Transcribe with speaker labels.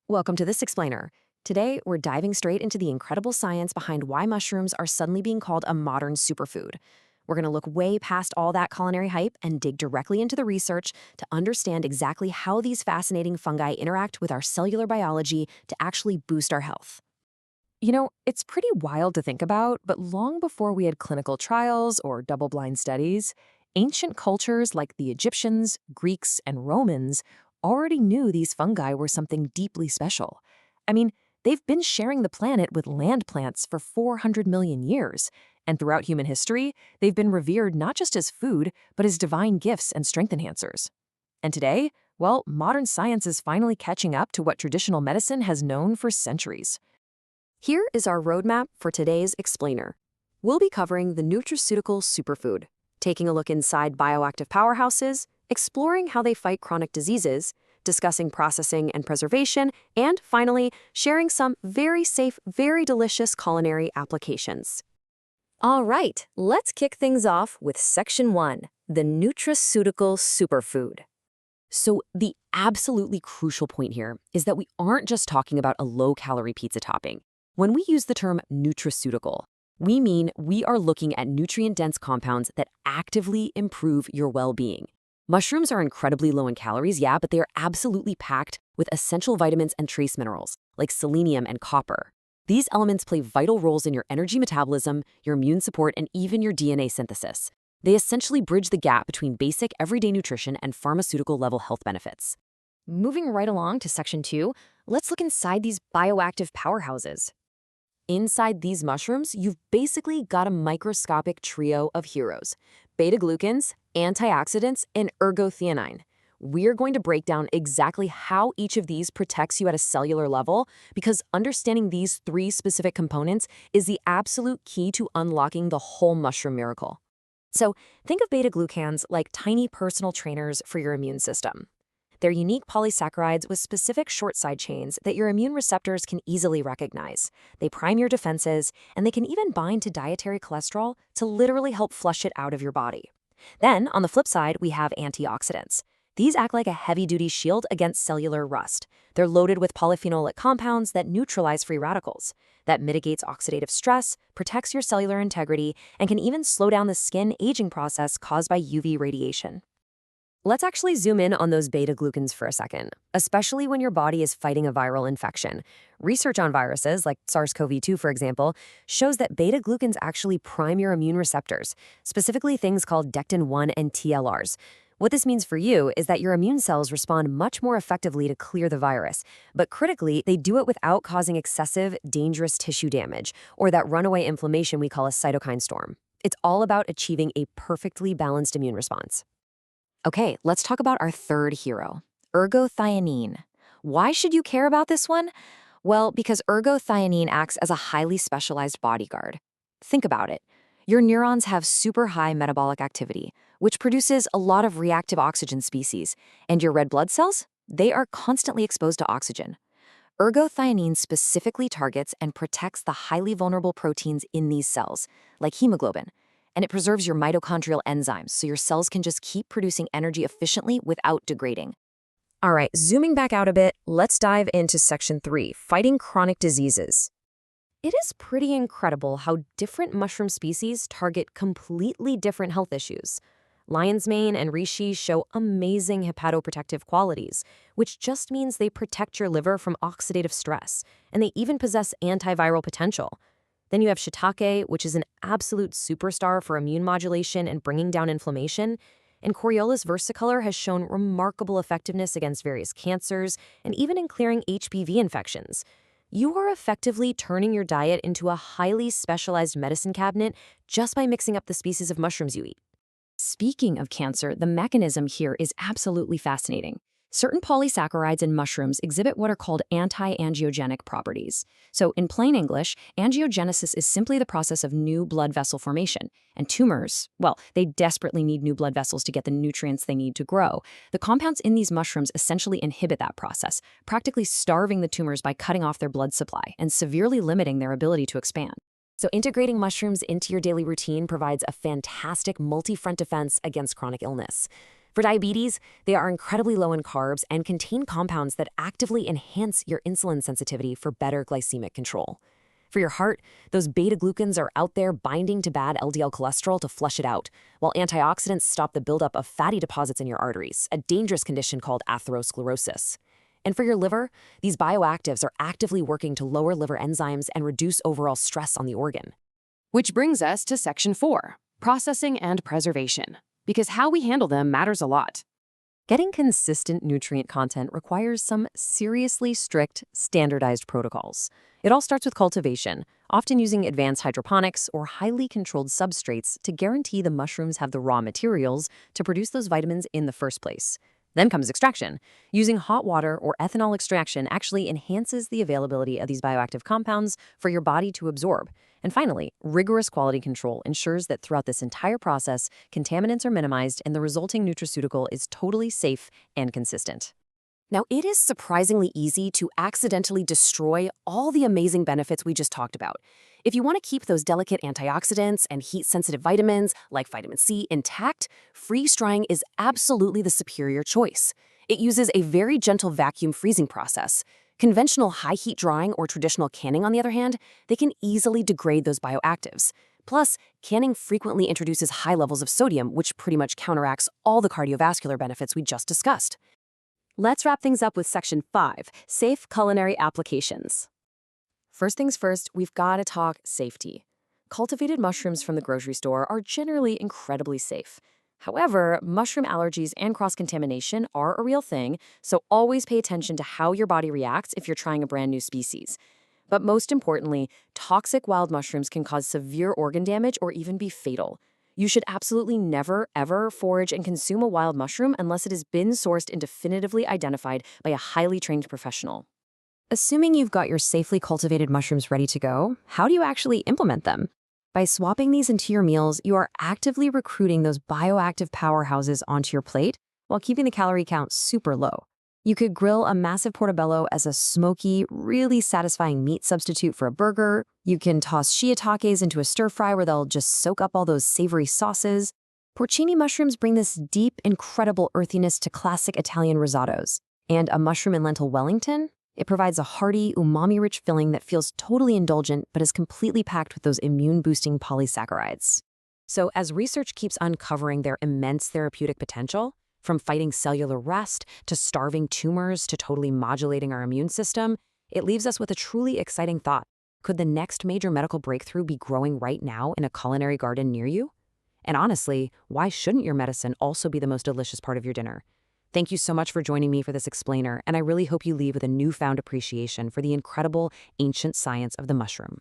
Speaker 1: Welcome to this explainer. Today, we're diving straight into the incredible science behind why mushrooms are suddenly being called a modern superfood. We're going to look way past all that culinary hype and dig directly into the research to understand exactly how these fascinating fungi interact with our cellular biology to actually boost our health. It's pretty wild to think about, but long before we had clinical trials or double-blind studies, ancient cultures like the Egyptians, Greeks, and Romans already knew these fungi were something deeply special. I mean, they've been sharing the planet with land plants for 400 million years, and throughout human history, they've been revered not just as food, but as divine gifts and strength enhancers. And today, well, modern science is finally catching up to what traditional medicine has known for centuries. Here is our roadmap for today's explainer. We'll be covering the nutraceutical superfood, taking a look inside bioactive powerhouses, exploring how they fight chronic diseases, discussing processing and preservation, and finally, sharing some very safe, very delicious culinary applications. All right, let's kick things off with Section 1, the nutraceutical superfood. So the absolutely crucial point here is that we aren't just talking about a low-calorie pizza topping. When we use the term nutraceutical, we mean we are looking at nutrient-dense compounds that actively improve your well-being. Mushrooms are incredibly low in calories, yeah, but they are absolutely packed with essential vitamins and trace minerals, like selenium and copper. These elements play vital roles in your energy metabolism, your immune support, and even your DNA synthesis. They essentially bridge the gap between basic everyday nutrition and pharmaceutical-level health benefits. Moving right along to Section 2, let's look inside these bioactive powerhouses. Inside these mushrooms, you've basically got a microscopic trio of heroes: beta-glucans, antioxidants, and ergothioneine. We're going to break down exactly how each of these protects you at a cellular level, because understanding these three specific components is the absolute key to unlocking the whole mushroom miracle. So think of beta-glucans like tiny personal trainers for your immune system. They're unique polysaccharides with specific short side chains that your immune receptors can easily recognize. They prime your defenses, and they can even bind to dietary cholesterol to literally help flush it out of your body. Then, on the flip side, we have antioxidants. These act like a heavy-duty shield against cellular rust. They're loaded with polyphenolic compounds that neutralize free radicals. That mitigates oxidative stress, protects your cellular integrity, and can even slow down the skin aging process caused by UV radiation. Let's actually zoom in on those beta-glucans for a second, especially when your body is fighting a viral infection. Research on viruses, like SARS-CoV-2 for example, shows that beta-glucans actually prime your immune receptors, specifically things called dectin-1 and TLRs. What this means for you is that your immune cells respond much more effectively to clear the virus, but critically, they do it without causing excessive, dangerous tissue damage, or that runaway inflammation we call a cytokine storm. It's all about achieving a perfectly balanced immune response. Okay, let's talk about our third hero, ergothioneine. Why should you care about this one? Well, because ergothioneine acts as a highly specialized bodyguard. Think about it. Your neurons have super high metabolic activity, which produces a lot of reactive oxygen species, and your red blood cells, they are constantly exposed to oxygen. Ergothioneine specifically targets and protects the highly vulnerable proteins in these cells, like hemoglobin, and it preserves your mitochondrial enzymes so your cells can just keep producing energy efficiently without degrading. All right, zooming back out a bit, let's dive into Section 3, fighting chronic diseases. It is pretty incredible how different mushroom species target completely different health issues. Lion's mane and reishi show amazing hepatoprotective qualities, which just means they protect your liver from oxidative stress, and they even possess antiviral potential. Then you have shiitake, which is an absolute superstar for immune modulation and bringing down inflammation. And Coriolus versicolor has shown remarkable effectiveness against various cancers and even in clearing HPV infections. You are effectively turning your diet into a highly specialized medicine cabinet just by mixing up the species of mushrooms you eat. Speaking of cancer, the mechanism here is absolutely fascinating. Certain polysaccharides in mushrooms exhibit what are called anti-angiogenic properties. So in plain English, angiogenesis is simply the process of new blood vessel formation. And tumors, well, they desperately need new blood vessels to get the nutrients they need to grow. The compounds in these mushrooms essentially inhibit that process, practically starving the tumors by cutting off their blood supply and severely limiting their ability to expand. So integrating mushrooms into your daily routine provides a fantastic multi-front defense against chronic illness. For diabetes, they are incredibly low in carbs and contain compounds that actively enhance your insulin sensitivity for better glycemic control. For your heart, those beta-glucans are out there binding to bad LDL cholesterol to flush it out, while antioxidants stop the buildup of fatty deposits in your arteries, a dangerous condition called atherosclerosis. And for your liver, these bioactives are actively working to lower liver enzymes and reduce overall stress on the organ.
Speaker 2: Which brings us to Section 4, processing and preservation, because how we handle them matters a lot.
Speaker 1: Getting consistent nutrient content requires some seriously strict, standardized protocols. It all starts with cultivation, often using advanced hydroponics or highly controlled substrates to guarantee the mushrooms have the raw materials to produce those vitamins in the first place. Then comes extraction. Using hot water or ethanol extraction actually enhances the availability of these bioactive compounds for your body to absorb. And finally, rigorous quality control ensures that throughout this entire process, contaminants are minimized and the resulting nutraceutical is totally safe and consistent. Now, it is surprisingly easy to accidentally destroy all the amazing benefits we just talked about. If you want to keep those delicate antioxidants and heat-sensitive vitamins, like vitamin C, intact, freeze-drying is absolutely the superior choice. It uses a very gentle vacuum freezing process. Conventional high-heat drying or traditional canning, on the other hand, they can easily degrade those bioactives. Plus, canning frequently introduces high levels of sodium, which pretty much counteracts all the cardiovascular benefits we just discussed. Let's wrap things up with Section 5, safe culinary applications. First things first, we've got to talk safety. Cultivated mushrooms from the grocery store are generally incredibly safe. However, mushroom allergies and cross-contamination are a real thing, so always pay attention to how your body reacts if you're trying a brand new species. But most importantly, toxic wild mushrooms can cause severe organ damage or even be fatal. You should absolutely never, ever forage and consume a wild mushroom unless it has been sourced and definitively identified by a highly trained professional. Assuming you've got your safely cultivated mushrooms ready to go, how do you actually implement them? By swapping these into your meals, you are actively recruiting those bioactive powerhouses onto your plate while keeping the calorie count super low. You could grill a massive portobello as a smoky, really satisfying meat substitute for a burger. You can toss shiitakes into a stir-fry where they'll just soak up all those savory sauces. Porcini mushrooms bring this deep, incredible earthiness to classic Italian risottos. And a mushroom and lentil Wellington? It provides a hearty, umami-rich filling that feels totally indulgent but is completely packed with those immune-boosting polysaccharides. So as research keeps uncovering their immense therapeutic potential, from fighting cellular rest to starving tumors to totally modulating our immune system, it leaves us with a truly exciting thought. Could the next major medical breakthrough be growing right now in a culinary garden near you? And honestly, why shouldn't your medicine also be the most delicious part of your dinner? Thank you so much for joining me for this explainer, and I really hope you leave with a newfound appreciation for the incredible ancient science of the mushroom.